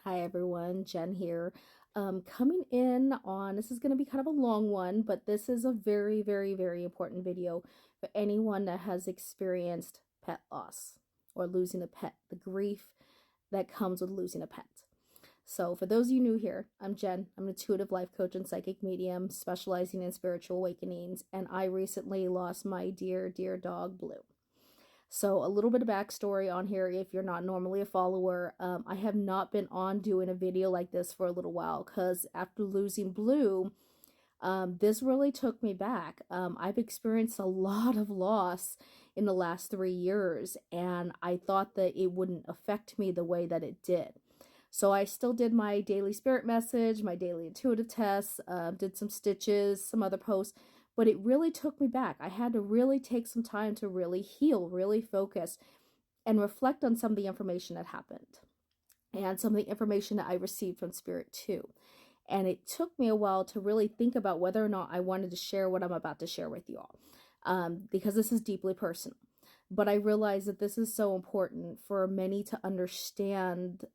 Hi everyone, Jen here. Coming in on this is going to be kind of a long one, but this is a very, very, very important video for anyone that has experienced pet loss or losing a pet, the grief that comes with losing a pet. So, for those of you new here, I'm Jen. I'm an intuitive life coach and psychic medium specializing in spiritual awakenings, and I recently lost my dear, dear dog, Blue. So, a little bit of backstory on here if you're not normally a follower. I have not been on doing a video like this for a little while because after losing Blue, this really took me back. I've experienced a lot of loss in the last 3 years, and I thought that it wouldn't affect me the way that it did. So I still did my daily spirit message, my daily intuitive tests, did some stitches, some other posts, but it really took me back. I had to really take some time to really heal, really focus, and reflect on some of the information that happened and some of the information that I received from spirit too. And it took me a while to really think about whether or not I wanted to share what I'm about to share with you all, because this is deeply personal. But I realized that this is so important for many to understand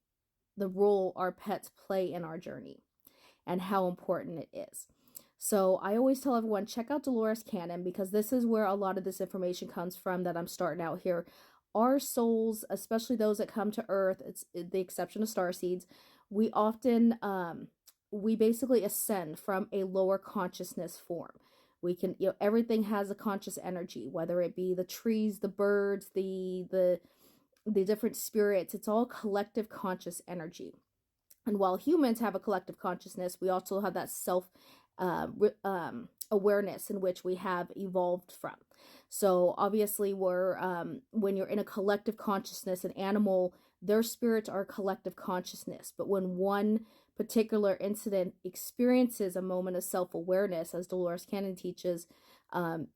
the role our pets play in our journey and how important it is. So I always tell everyone, check out Dolores Cannon, because this is where a lot of this information comes from that I'm starting out here. Our souls, especially those that come to Earth, it's the exception of star seeds, we often we basically ascend from a lower consciousness form. We can, everything has a conscious energy, whether it be the trees, the birds, the different spirits. It's all collective conscious energy. And while humans have a collective consciousness, we also have that self awareness in which we have evolved from. So obviously, when you're in a collective consciousness, an animal, their spirits are collective consciousness. But when one particular incident experiences a moment of self-awareness, as Dolores Cannon teaches,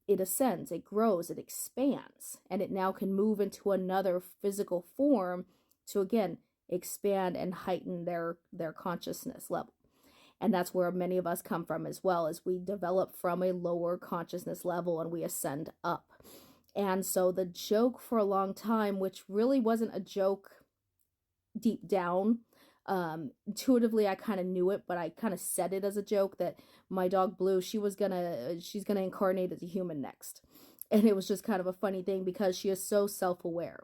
it ascends, it grows, it expands, and it now can move into another physical form to again expand and heighten their consciousness level. And that's where many of us come from, as well as we develop from a lower consciousness level and we ascend up. And so the joke for a long time, which really wasn't a joke deep down, intuitively I kind of knew it, but I kind of said it as a joke, that my dog Blue, she's gonna incarnate as a human next. And it was just kind of a funny thing because she is so self-aware.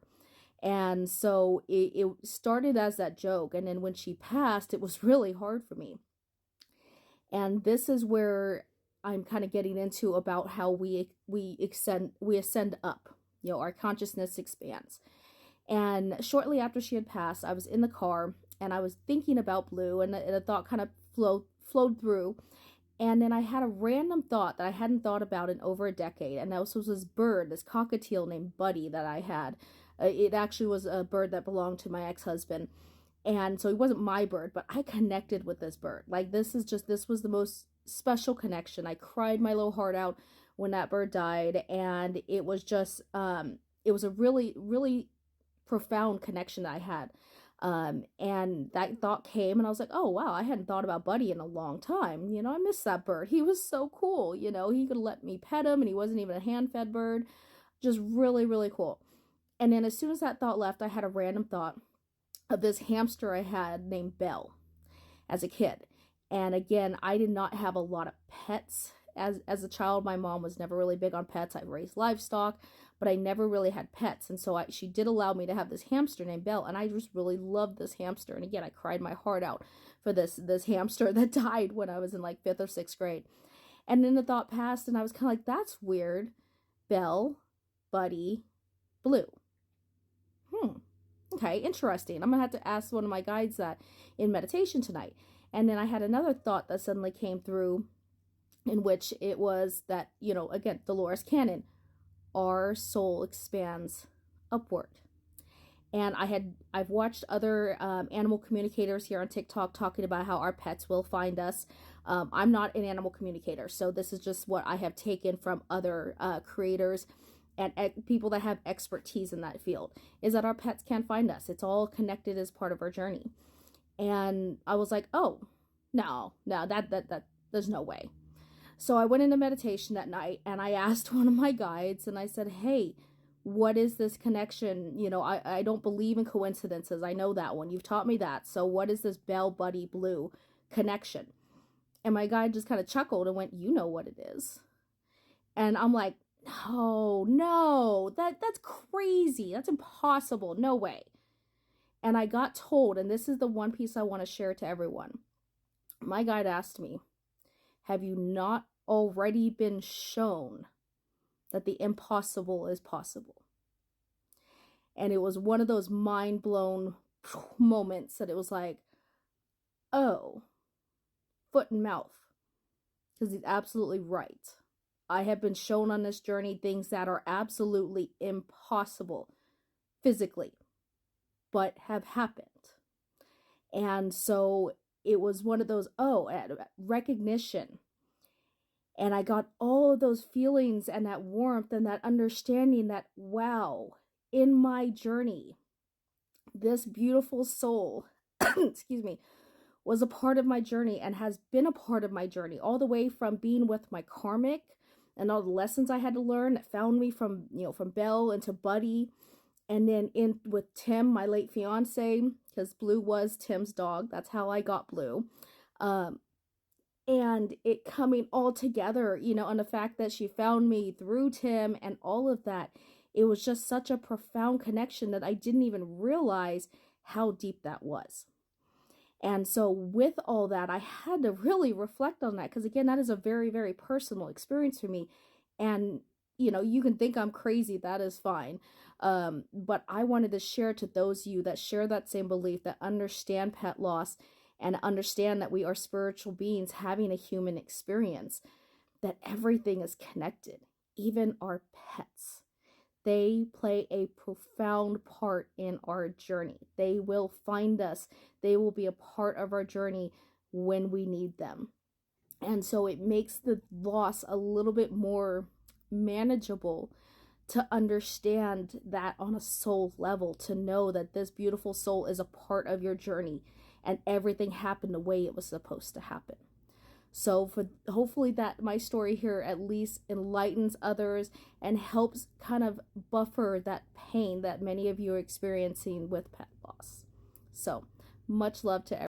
And so it started as that joke, and then when she passed, it was really hard for me. And this is where I'm kind of getting into about how we ascend up. Our consciousness expands. And shortly after she had passed, I was in the car and I was thinking about Blue, and a thought kind of flowed through. And then I had a random thought that I hadn't thought about in over a decade, and that was this bird, this cockatiel named Buddy that I had. It actually was a bird that belonged to my ex-husband. And so he wasn't my bird, but I connected with this bird. Like, this was the most special connection. I cried my little heart out when that bird died, and it was just it was a really, really profound connection that I had. And that thought came, and I was like, oh wow, I hadn't thought about Buddy in a long time. I miss that bird. He was so cool. He could let me pet him, and he wasn't even a hand-fed bird. Just really, really cool. And then as soon as that thought left, I had a random thought of this hamster I had named Belle as a kid. And again, I did not have a lot of pets as a child. My mom was never really big on pets. I raised livestock, but I never really had pets. And so she did allow me to have this hamster named Belle, and I just really loved this hamster. And again, I cried my heart out for this hamster that died when I was in like 5th or 6th grade. And then the thought passed, and I was kind of like, that's weird. Belle, Buddy, Blue. Okay, interesting. I'm going to have to ask one of my guides that in meditation tonight. And then I had another thought that suddenly came through, in which it was that, again, Dolores Cannon, our soul expands upward. And I've watched other animal communicators here on TikTok talking about how our pets will find us. I'm not an animal communicator, so this is just what I have taken from other creators and people that have expertise in that field, is that our pets can find us. It's all connected as part of our journey. And I was like, oh, no, that there's no way. So I went into meditation that night, and I asked one of my guides, and I said, hey, what is this connection? You know, I don't believe in coincidences. I know that one. You've taught me that. So what is this Bell Buddy Blue connection? And my guide just kind of chuckled and went, you know what it is. And I'm like, no, that's crazy. That's impossible. No way. And I got told, and this is the one piece I want to share to everyone. My guide asked me, have you not already been shown that the impossible is possible? And it was one of those mind blown moments that it was like, oh, foot and mouth. Because he's absolutely right. I have been shown on this journey things that are absolutely impossible physically, but have happened. And so it was one of those, recognition. And I got all of those feelings and that warmth and that understanding that, wow, in my journey, this beautiful soul, excuse me, was a part of my journey and has been a part of my journey all the way from being with my karmic and all the lessons I had to learn that found me from Belle into Buddy, and then in with Tim, my late fiance, because Blue was Tim's dog. That's how I got Blue. And it coming all together, and the fact that she found me through Tim and all of that, it was just such a profound connection that I didn't even realize how deep that was. And so with all that, I had to really reflect on that, because again, that is a very, very personal experience for me. And, you can think I'm crazy, that is fine. But I wanted to share to those of you that share that same belief, that understand pet loss and understand that we are spiritual beings having a human experience, that everything is connected, even our pets. They play a profound part in our journey. They will find us. They will be a part of our journey when we need them. And so it makes the loss a little bit more manageable to understand that on a soul level, to know that this beautiful soul is a part of your journey and everything happened the way it was supposed to happen. So hopefully that my story here at least enlightens others and helps kind of buffer that pain that many of you are experiencing with pet loss. So much love to everyone.